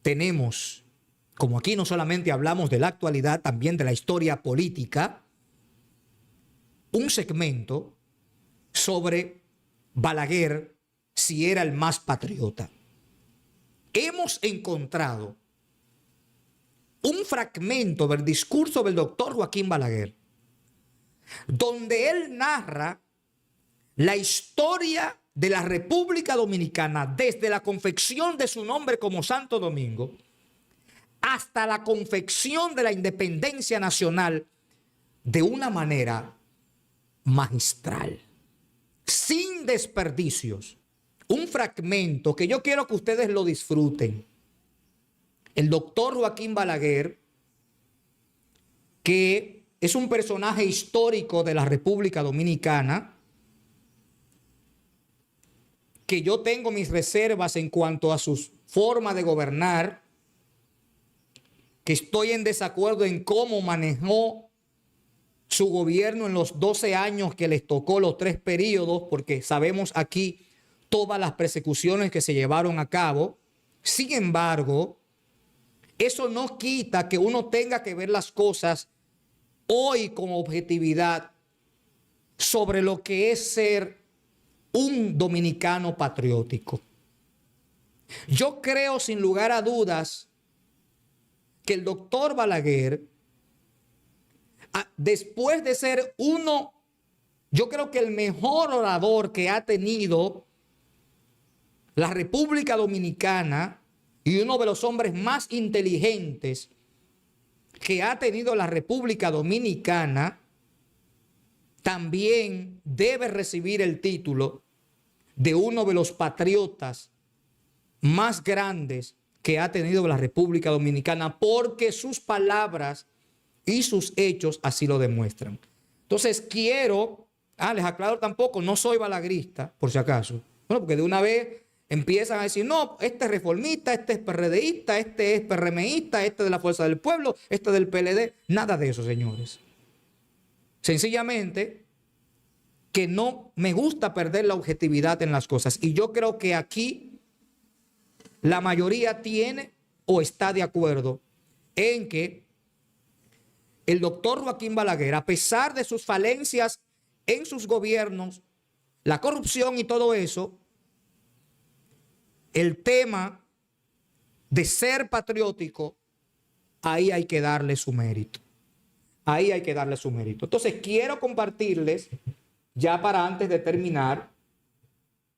tenemos, como aquí no solamente hablamos de la actualidad, también de la historia política, un segmento sobre Balaguer, si era el más patriota. Hemos encontrado un fragmento del discurso del doctor Joaquín Balaguer, donde él narra la historia de la República Dominicana desde la confección de su nombre como Santo Domingo hasta la confección de la independencia nacional de una manera magistral, sin desperdicios. Un fragmento que yo quiero que ustedes lo disfruten. El doctor Joaquín Balaguer, que es un personaje histórico de la República Dominicana, que yo tengo mis reservas en cuanto a su forma de gobernar, que estoy en desacuerdo en cómo manejó su gobierno en los 12 años que les tocó los 3 periodos, porque sabemos aquí todas las persecuciones que se llevaron a cabo. Sin embargo, eso no quita que uno tenga que ver las cosas hoy con objetividad sobre lo que es ser un dominicano patriótico. Yo creo sin lugar a dudas que el doctor Balaguer, después de ser yo creo que el mejor orador que ha tenido la República Dominicana y uno de los hombres más inteligentes que ha tenido la República Dominicana, también debe recibir el título de uno de los patriotas más grandes que ha tenido la República Dominicana, porque sus palabras y sus hechos así lo demuestran. Entonces les aclaro, tampoco no soy balagrista, por si acaso. Bueno, porque de una vez empiezan a decir, no, este es reformista, este es PRDista, este es PRMista, este es de la Fuerza del Pueblo, este es del PLD. Nada de eso, señores. Sencillamente que no me gusta perder la objetividad en las cosas. Y yo creo que aquí la mayoría tiene o está de acuerdo en que el doctor Joaquín Balaguer, a pesar de sus falencias en sus gobiernos, la corrupción y todo eso, el tema de ser patriótico, ahí hay que darle su mérito. Ahí hay que darle su mérito. Entonces quiero compartirles, ya para antes de terminar,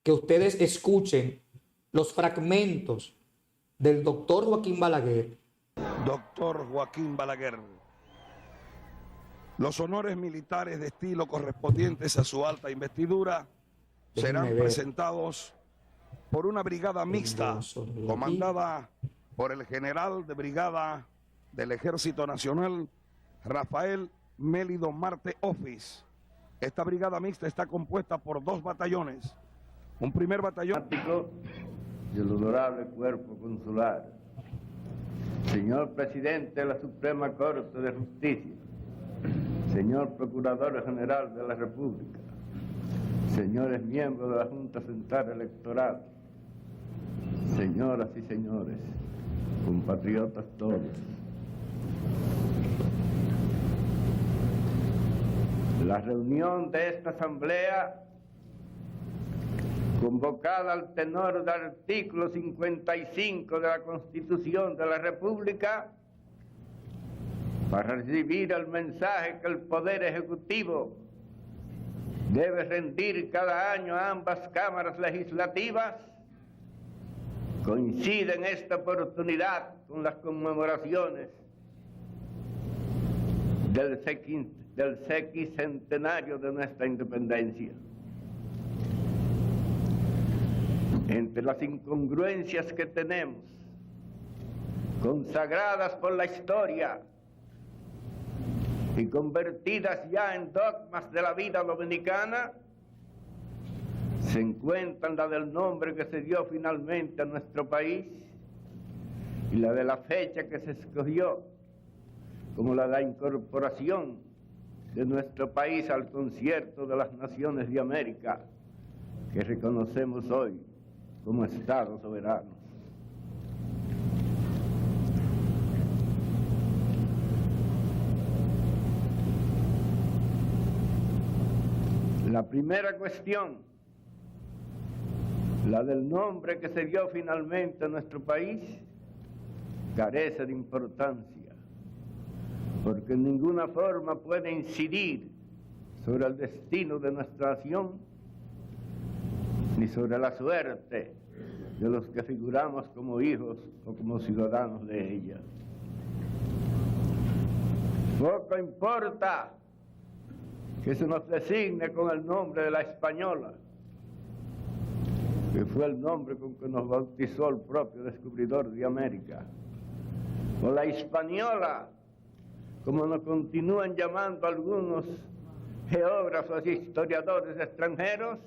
que ustedes escuchen los fragmentos del doctor Joaquín Balaguer. Doctor Joaquín Balaguer, los honores militares de estilo correspondientes a su alta investidura serán presentados por una brigada mixta comandada por el general de brigada del Ejército Nacional, Rafael Mélido Marte Office. Esta brigada mixta está compuesta por 2 batallones. Un primer batallón del honorable cuerpo consular, señor presidente de la Suprema Corte de Justicia, señor Procurador General de la República, señores miembros de la Junta Central Electoral, señoras y señores, compatriotas todos. La reunión de esta asamblea, convocada al tenor del artículo 55 de la Constitución de la República, para recibir el mensaje que el Poder Ejecutivo debe rendir cada año a ambas cámaras legislativas, coincide en esta oportunidad con las conmemoraciones del sesquicentenario de nuestra independencia. Entre las incongruencias que tenemos, consagradas por la historia y convertidas ya en dogmas de la vida dominicana, se encuentran la del nombre que se dio finalmente a nuestro país y la de la fecha que se escogió como la de la incorporación de nuestro país al concierto de las naciones de América, que reconocemos hoy como Estados soberanos. La primera cuestión, la del nombre que se dio finalmente a nuestro país, carece de importancia, porque en ninguna forma puede incidir sobre el destino de nuestra nación, ni sobre la suerte de los que figuramos como hijos o como ciudadanos de ella. Poco importa que se nos designe con el nombre de la Española, que fue el nombre con que nos bautizó el propio descubridor de América, o la Hispaniola, como nos continúan llamando algunos geógrafos e historiadores extranjeros,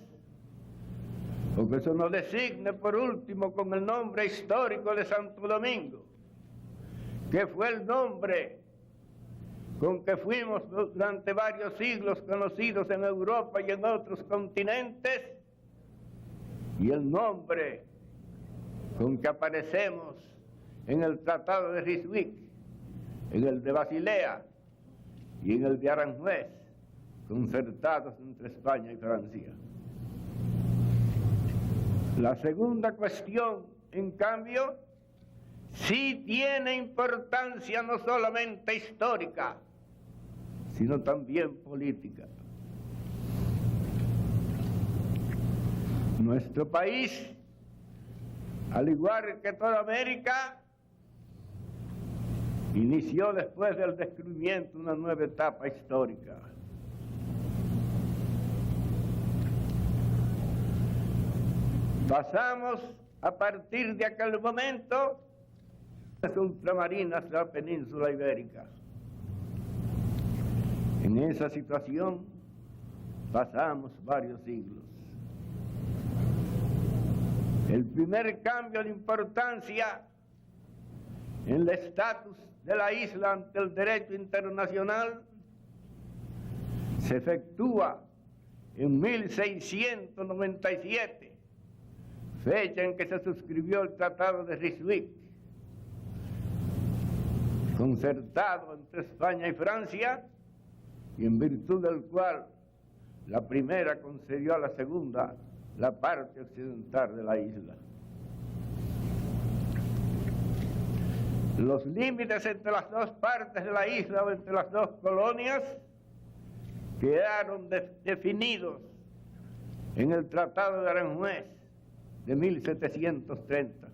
o que se nos designe por último con el nombre histórico de Santo Domingo, que fue el nombre con que fuimos durante varios siglos conocidos en Europa y en otros continentes, y el nombre con que aparecemos en el Tratado de Ryswick, en el de Basilea y en el de Aranjuez, concertados entre España y Francia. La segunda cuestión, en cambio, sí tiene importancia no solamente histórica, sino también política. Nuestro país, al igual que toda América, inició después del descubrimiento una nueva etapa histórica. Pasamos a partir de aquel momento las ultramarinas de la península ibérica. En esa situación pasamos varios siglos. El primer cambio de importancia en el estatus de la isla ante el derecho internacional se efectúa en 1697, fecha en que se suscribió el Tratado de Ryswick, concertado entre España y Francia, y en virtud del cual la primera concedió a la segunda la parte occidental de la isla. Los límites entre las dos partes de la isla o entre las dos colonias quedaron definidos en el Tratado de Aranjuez de 1730.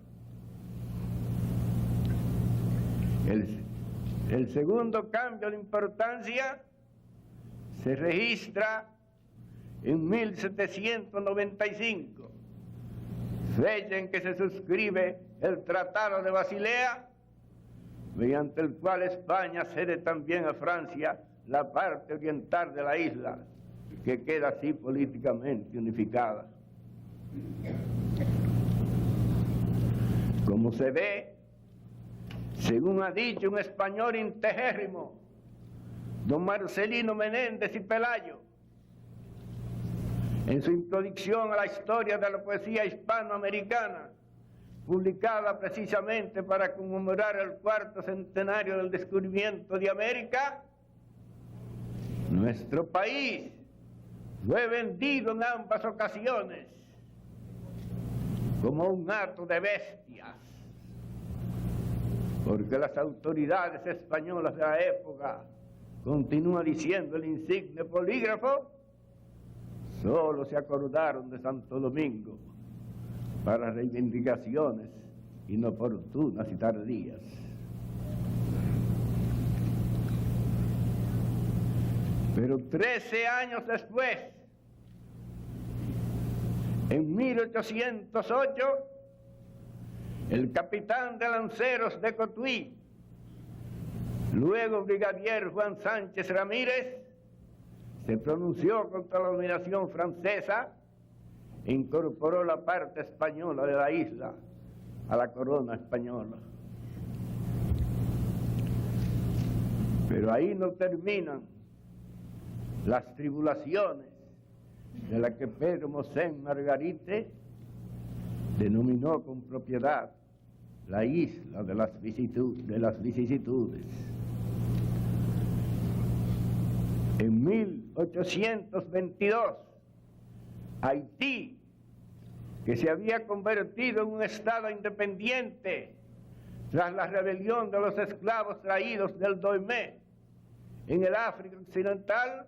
El segundo cambio de importancia se registra en 1795, fecha en que se suscribe el Tratado de Basilea, mediante el cual España cede también a Francia la parte oriental de la isla, que queda así políticamente unificada. Como se ve, según ha dicho un español integérrimo, don Marcelino Menéndez y Pelayo, en su introducción a la historia de la poesía hispanoamericana, publicada precisamente para conmemorar el 4º centenario del descubrimiento de América, nuestro país fue vendido en ambas ocasiones como un hato de bestias, porque las autoridades españolas de la época, continúa diciendo el insigne polígrafo, solo se acordaron de Santo Domingo para reivindicaciones inoportunas y tardías. Pero 13 años después, en 1808, el capitán de lanceros de Cotuí, luego brigadier Juan Sánchez Ramírez, se pronunció contra la dominación francesa e incorporó la parte española de la isla a la corona española. Pero ahí no terminan las tribulaciones de las que Pedro Mosén Margarite denominó con propiedad la isla de las vicisitudes. En 1822, Haití, que se había convertido en un estado independiente tras la rebelión de los esclavos traídos del Dahomey en el África Occidental,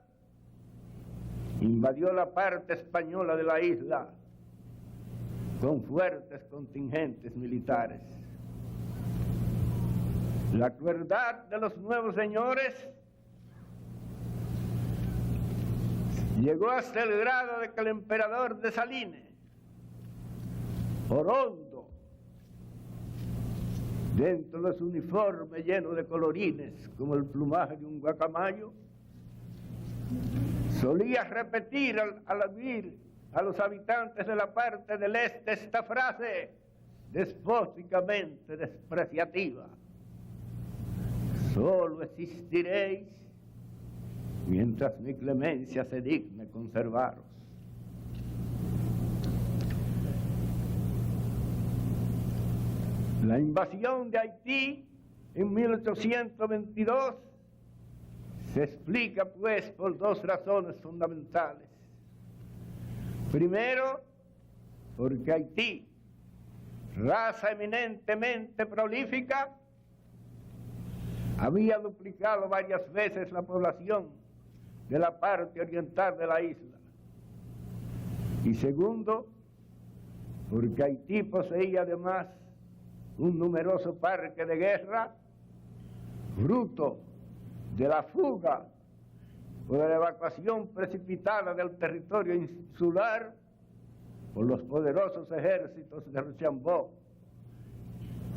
invadió la parte española de la isla con fuertes contingentes militares. La crueldad de los nuevos señores llegó hasta el grado de que el emperador Dessalines, Orondo, dentro de su uniforme lleno de colorines como el plumaje de un guacamayo, solía repetir al oír a los habitantes de la parte del este esta frase despóticamente despreciativa: solo existiréis mientras mi clemencia se digne conservaros. La invasión de Haití en 1822 se explica pues por dos razones fundamentales. Primero, porque Haití, raza eminentemente prolífica, había duplicado varias veces la población de la parte oriental de la isla. Y segundo, porque Haití poseía además un numeroso parque de guerra, fruto de la fuga o de la evacuación precipitada del territorio insular por los poderosos ejércitos de Rochambeau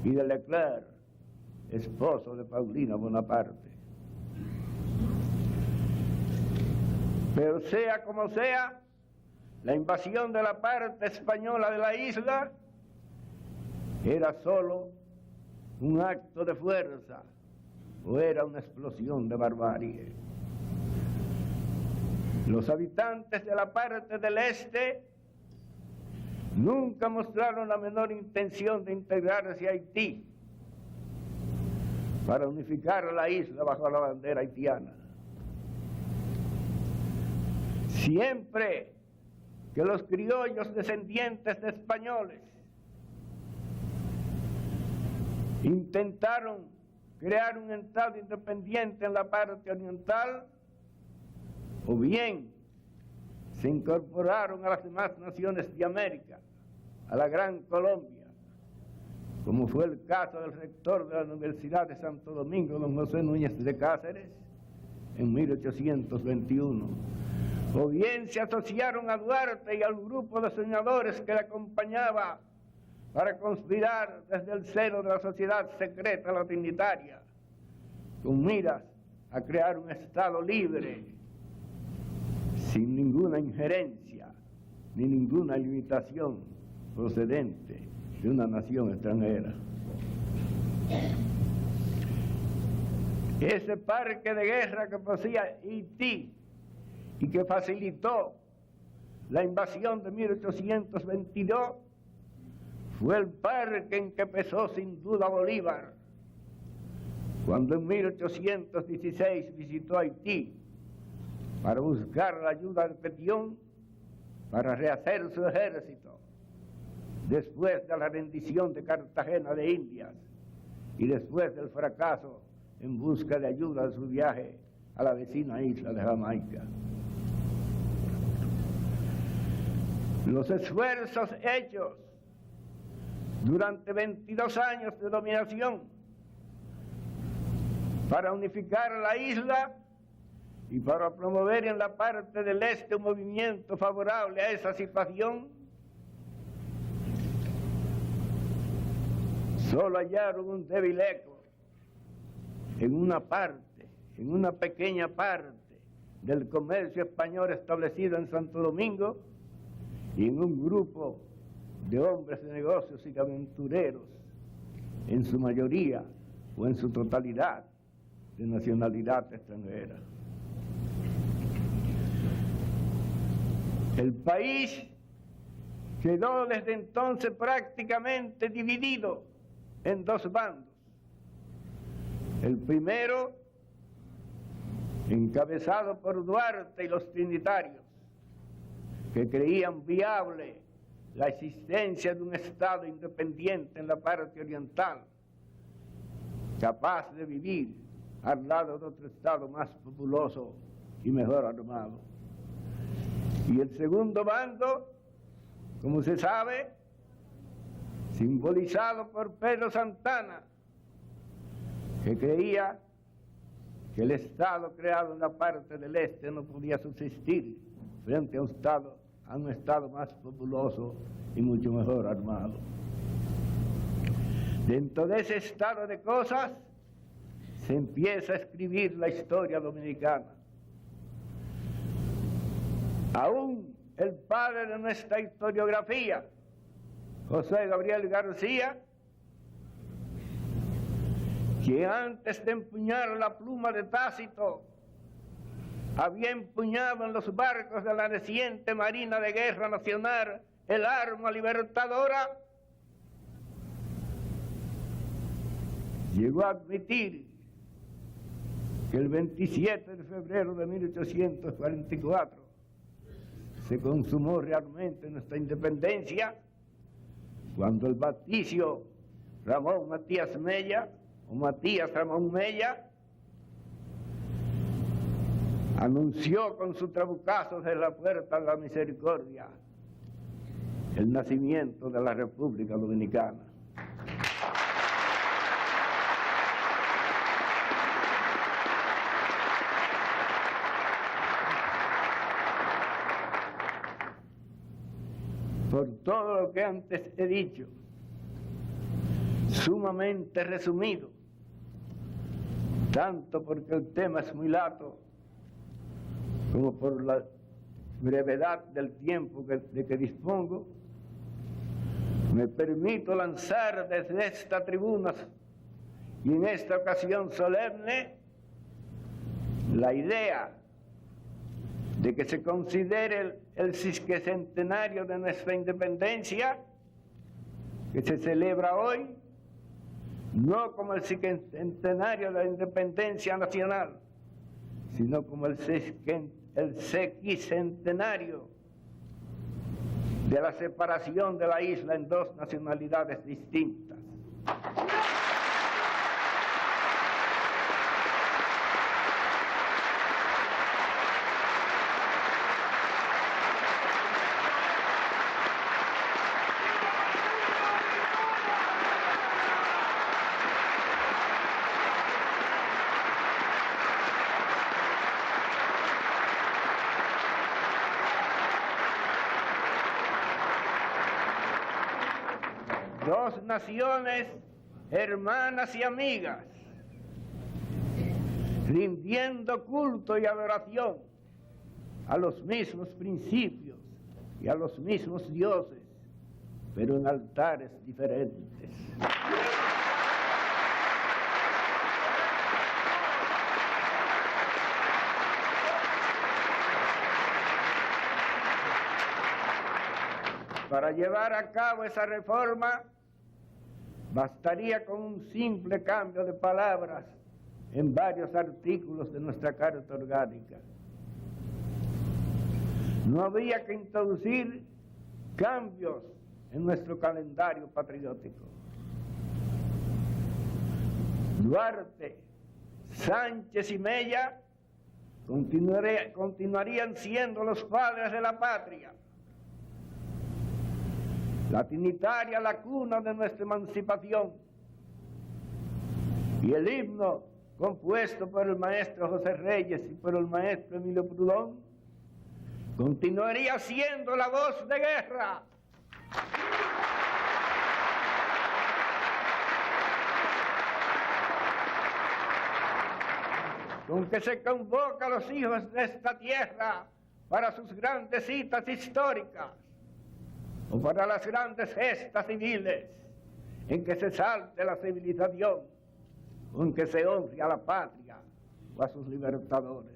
y de Leclerc, esposo de Paulina Bonaparte. Pero sea como sea, la invasión de la parte española de la isla era solo un acto de fuerza o era una explosión de barbarie. Los habitantes de la parte del este nunca mostraron la menor intención de integrarse a Haití para unificar a la isla bajo la bandera haitiana. Siempre que los criollos descendientes de españoles intentaron crear un estado independiente en la parte oriental, o bien se incorporaron a las demás naciones de América, a la Gran Colombia, como fue el caso del rector de la Universidad de Santo Domingo, don José Núñez de Cáceres, en 1821, o bien se asociaron a Duarte y al grupo de soñadores que le acompañaba para conspirar desde el seno de la sociedad secreta latinitaria, con miras a crear un Estado libre, sin ninguna injerencia ni ninguna limitación procedente de una nación extranjera. Ese parque de guerra que poseía Haití y que facilitó la invasión de 1822 fue el parque en que pesó sin duda Bolívar cuando en 1816 visitó Haití para buscar la ayuda de Petión para rehacer su ejército después de la rendición de Cartagena de Indias y después del fracaso en busca de ayuda de su viaje a la vecina isla de Jamaica. Los esfuerzos hechos durante 22 años de dominación para unificar la isla y para promover en la parte del este un movimiento favorable a esa situación, solo hallaron un débil eco en una pequeña parte del comercio español establecido en Santo Domingo y en un grupo de hombres de negocios y aventureros, en su mayoría o en su totalidad de nacionalidad extranjera. El país quedó desde entonces prácticamente dividido en dos bandos. El primero, encabezado por Duarte y los trinitarios, que creían viable la existencia de un Estado independiente en la parte oriental, capaz de vivir al lado de otro Estado más populoso y mejor armado. Y el segundo bando, como se sabe, simbolizado por Pedro Santana, que creía que el Estado creado en la parte del este no podía subsistir frente a un Estado más populoso y mucho mejor armado. Dentro de ese estado de cosas se empieza a escribir la historia dominicana. Aún el padre de nuestra historiografía, José Gabriel García, que antes de empuñar la pluma de Tácito había empuñado en los barcos de la naciente Marina de Guerra Nacional el arma libertadora, llegó a admitir que el 27 de febrero de 1844 se consumó realmente nuestra independencia, cuando el patricio Ramón Matías Mella, o Matías Ramón Mella, anunció con su trabucazo de la Puerta de la Misericordia el nacimiento de la República Dominicana. Por todo lo que antes he dicho, sumamente resumido, tanto porque el tema es muy lato, como por la brevedad del tiempo de que dispongo, me permito lanzar desde esta tribuna y en esta ocasión solemne la idea de que se considere el sesquicentenario de nuestra independencia, que se celebra hoy, no como el sesquicentenario de la independencia nacional, sino como el sesquicentenario de la separación de la isla en dos nacionalidades distintas. Dos naciones hermanas y amigas, rindiendo culto y adoración a los mismos principios y a los mismos dioses, pero en altares diferentes. Para llevar a cabo esa reforma, bastaría con un simple cambio de palabras en varios artículos de nuestra Carta Orgánica. No había que introducir cambios en nuestro calendario patriótico. Duarte, Sánchez y Mella continuarían siendo los padres de la patria. La Trinitaria, la cuna de nuestra emancipación, y el himno compuesto por el maestro José Reyes y por el maestro Emilio Prudón, continuaría siendo la voz de guerra. Con que se convoca a los hijos de esta tierra para sus grandes citas históricas, o para las grandes gestas civiles en que se salte la civilización, o en que se honre a la patria o a sus libertadores.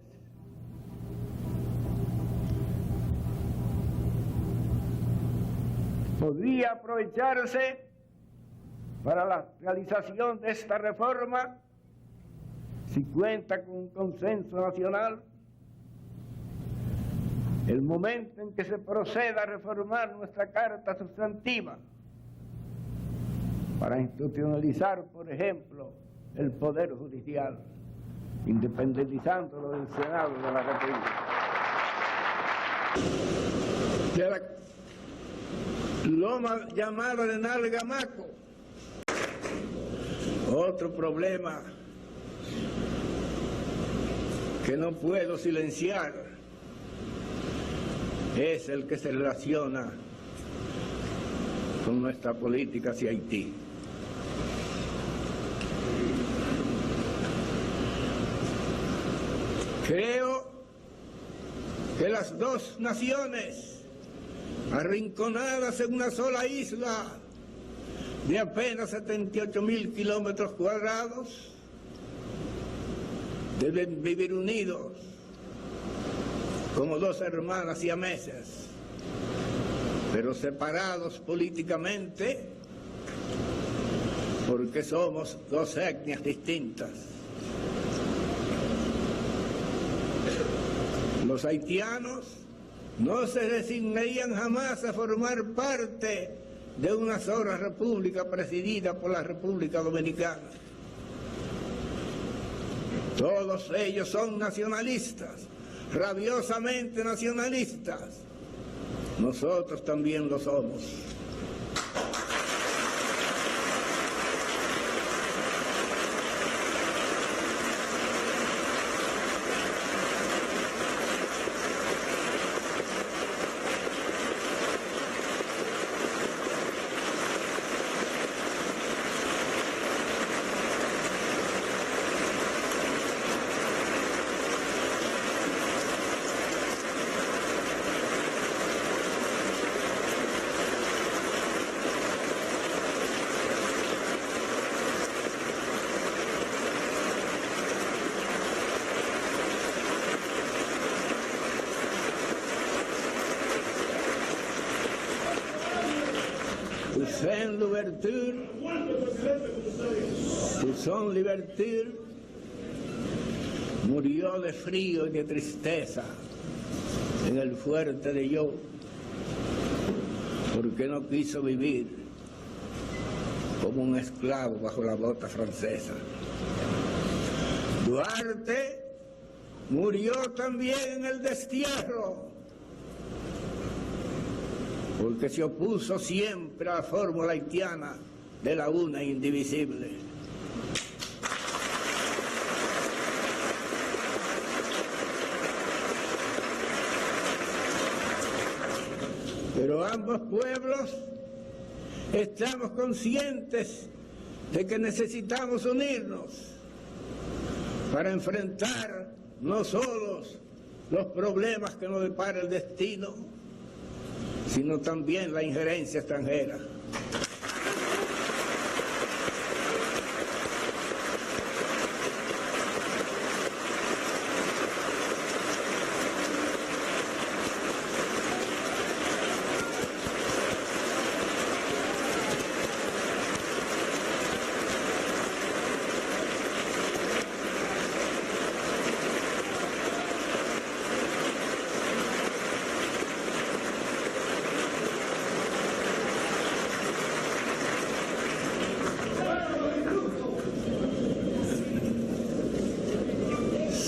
Podría aprovecharse para la realización de esta reforma, si cuenta con un consenso nacional, el momento en que se proceda a reformar nuestra Carta Sustantiva para institucionalizar, por ejemplo, el Poder Judicial, independizándolo del Senado de la República. De la loma llamada de Nalgamaco, otro problema que no puedo silenciar es el que se relaciona con nuestra política hacia Haití. Creo que las dos naciones, arrinconadas en una sola isla de apenas 78.000 kilómetros cuadrados, deben vivir unidos como dos hermanas siameses, pero separados políticamente porque somos dos etnias distintas. Los haitianos no se resignarían jamás a formar parte de una sola república presidida por la República Dominicana. Todos ellos son nacionalistas, rabiosamente nacionalistas. Nosotros también lo somos. Toussaint Louverture murió de frío y de tristeza en el fuerte de Yo, porque no quiso vivir como un esclavo bajo la bota francesa. Duarte murió también en el destierro, porque se opuso siempre a la fórmula haitiana de la una indivisible. Pero ambos pueblos estamos conscientes de que necesitamos unirnos para enfrentar no solo los problemas que nos depara el destino, sino también la injerencia extranjera.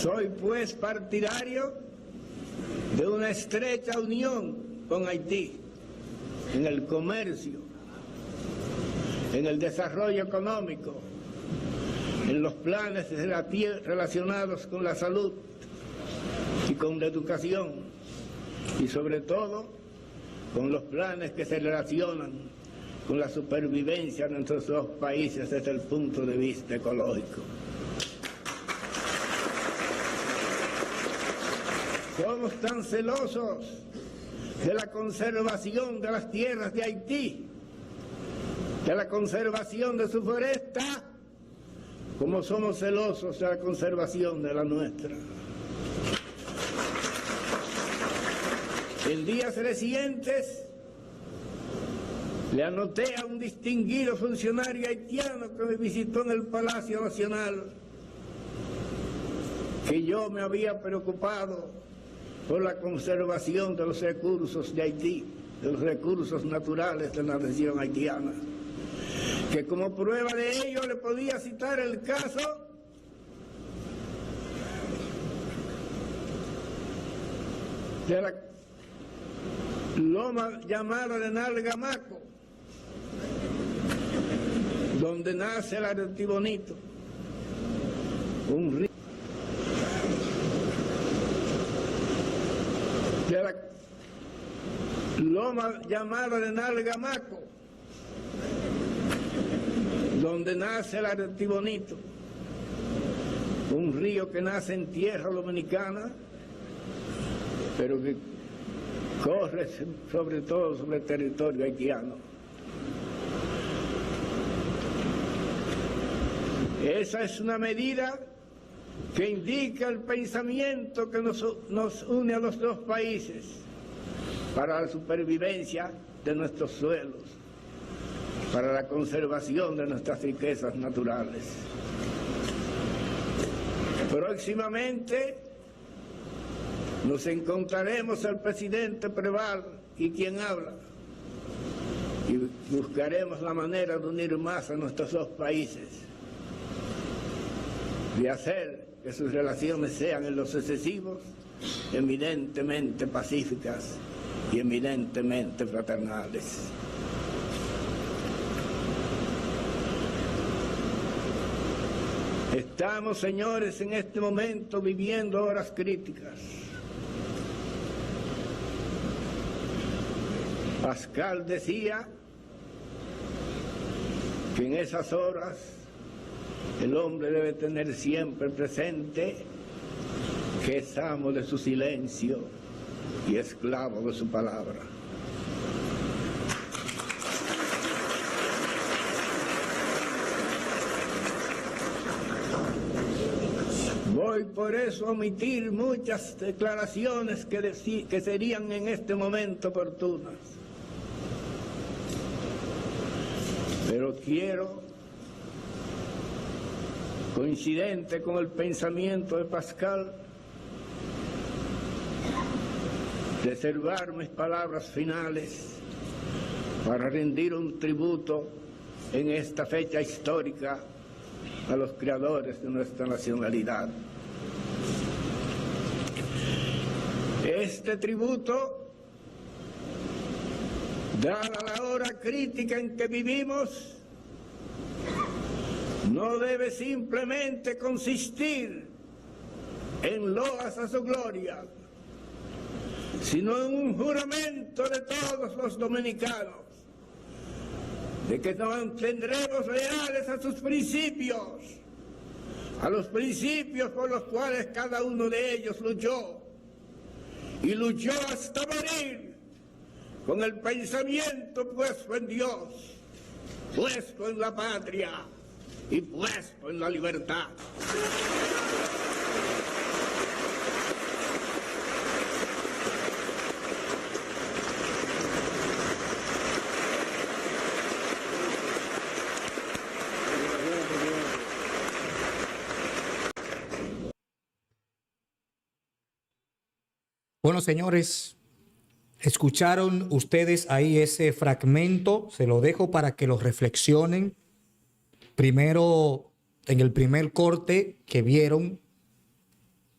Soy pues partidario de una estrecha unión con Haití en el comercio, en el desarrollo económico, en los planes relacionados con la salud y con la educación, y sobre todo con los planes que se relacionan con la supervivencia de nuestros dos países desde el punto de vista ecológico. Somos tan celosos de la conservación de las tierras de Haití, de la conservación de su foresta, como somos celosos de la conservación de la nuestra. En días recientes le anoté a un distinguido funcionario haitiano que me visitó en el Palacio Nacional que yo me había preocupado por la conservación de los recursos de Haití, de los recursos naturales de la nación haitiana, que como prueba de ello le podía citar el caso de la loma llamada de Nalgamaco, donde nace el Artibonito, un río de la loma llamada de Nalgamaco, donde nace el Artibonito, un río que nace en tierra dominicana, pero que corre sobre todo sobre el territorio haitiano. Esa es una medida que indica el pensamiento que nos une a los dos países para la supervivencia de nuestros suelos, para la conservación de nuestras riquezas naturales. Próximamente nos encontraremos el presidente Preval y quien habla, y buscaremos la manera de unir más a nuestros dos países, de hacer que sus relaciones sean en lo sucesivos eminentemente pacíficas y eminentemente fraternales. Estamos, señores, en este momento viviendo horas críticas. Pascal decía que en esas horas el hombre debe tener siempre presente que es amo de su silencio y esclavo de su palabra. Voy por eso a omitir muchas declaraciones que serían en este momento oportunas. Pero quiero, coincidente con el pensamiento de Pascal, reservar mis palabras finales para rendir un tributo en esta fecha histórica a los creadores de nuestra nacionalidad. Este tributo, dada la hora crítica en que vivimos, no debe simplemente consistir en loas a su gloria, sino en un juramento de todos los dominicanos de que nos mantendremos leales a sus principios, a los principios por los cuales cada uno de ellos luchó, y luchó hasta morir con el pensamiento puesto en Dios, puesto en la patria y puesto en la libertad. Bueno, señores, escucharon ustedes ahí ese fragmento, se lo dejo para que lo reflexionen. Primero, en el primer corte que vieron,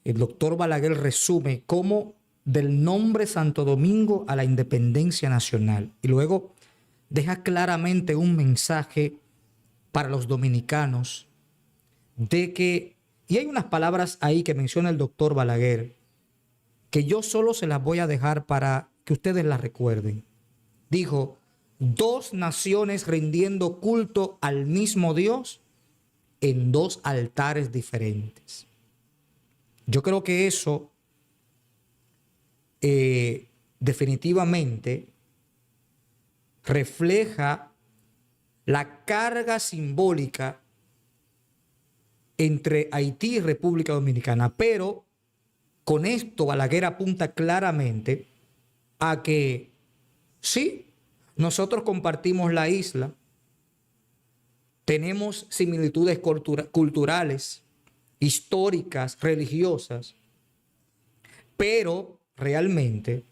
el doctor Balaguer resume cómo del nombre Santo Domingo a la independencia nacional, y luego deja claramente un mensaje para los dominicanos de que, y hay unas palabras ahí que menciona el doctor Balaguer, que yo solo se las voy a dejar para que ustedes las recuerden. Dijo, dos naciones rindiendo culto al mismo Dios en dos altares diferentes. Yo creo que eso definitivamente refleja la carga simbólica entre Haití y República Dominicana, pero con esto Balaguer apunta claramente a que sí, nosotros compartimos la isla, tenemos similitudes culturales, históricas, religiosas, pero realmente,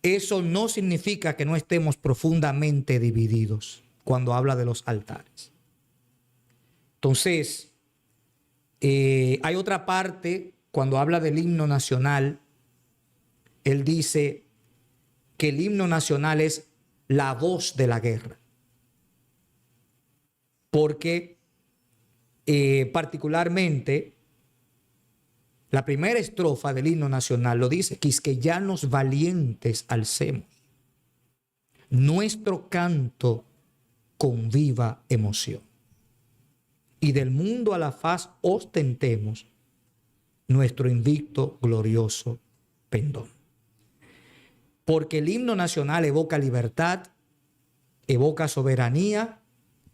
eso no significa que no estemos profundamente divididos cuando habla de los altares. Entonces, hay otra parte cuando habla del himno nacional. Él dice que el himno nacional es la voz de la guerra. Porque particularmente la primera estrofa del himno nacional lo dice: quisqueyanos valientes alcemos nuestro canto con viva emoción, y del mundo a la faz ostentemos nuestro invicto glorioso pendón. Porque el himno nacional evoca libertad, evoca soberanía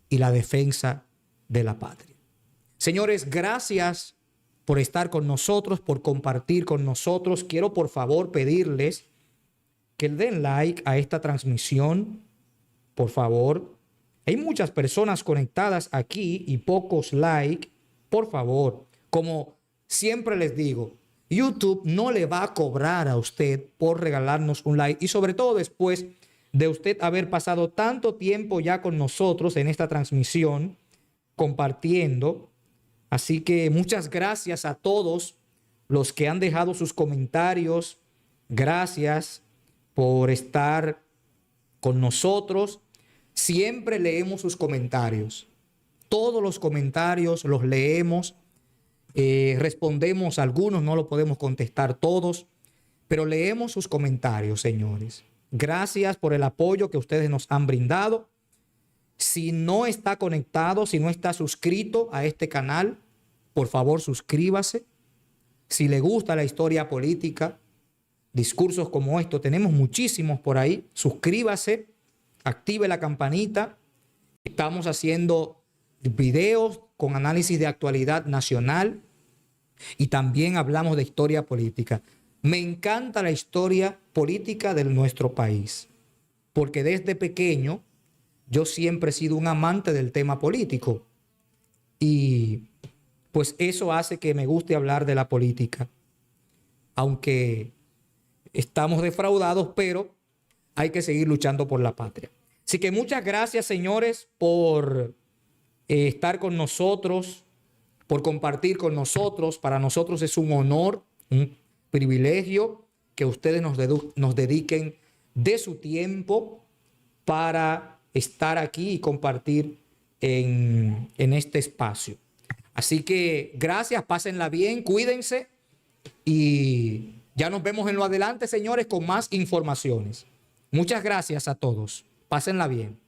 y la defensa de la patria. Señores, gracias por estar con nosotros, por compartir con nosotros. Quiero por favor pedirles que le den like a esta transmisión, por favor. Hay muchas personas conectadas aquí y pocos likes. Por favor, como siempre les digo, YouTube no le va a cobrar a usted por regalarnos un like, y sobre todo después de usted haber pasado tanto tiempo ya con nosotros en esta transmisión, compartiendo. Así que muchas gracias a todos los que han dejado sus comentarios. Gracias por estar con nosotros. Siempre leemos sus comentarios. Todos los comentarios los leemos. Respondemos a algunos, no lo podemos contestar todos, pero leemos sus comentarios, señores. Gracias por el apoyo que ustedes nos han brindado. Si no está conectado, si no está suscrito a este canal, por favor suscríbase. Si le gusta la historia política, discursos como estos, tenemos muchísimos por ahí, suscríbase, active la campanita. Estamos haciendo videos con análisis de actualidad nacional y también hablamos de historia política. Me encanta la historia política de nuestro país, porque desde pequeño yo siempre he sido un amante del tema político, y pues eso hace que me guste hablar de la política, aunque estamos defraudados, pero hay que seguir luchando por la patria. Así que muchas gracias, señores, por estar con nosotros, por compartir con nosotros. Para nosotros es un honor, un privilegio que ustedes nos dediquen de su tiempo para estar aquí y compartir en este espacio. Así que gracias, pásenla bien, cuídense y ya nos vemos en lo adelante, señores, con más informaciones. Muchas gracias a todos. Pásenla bien.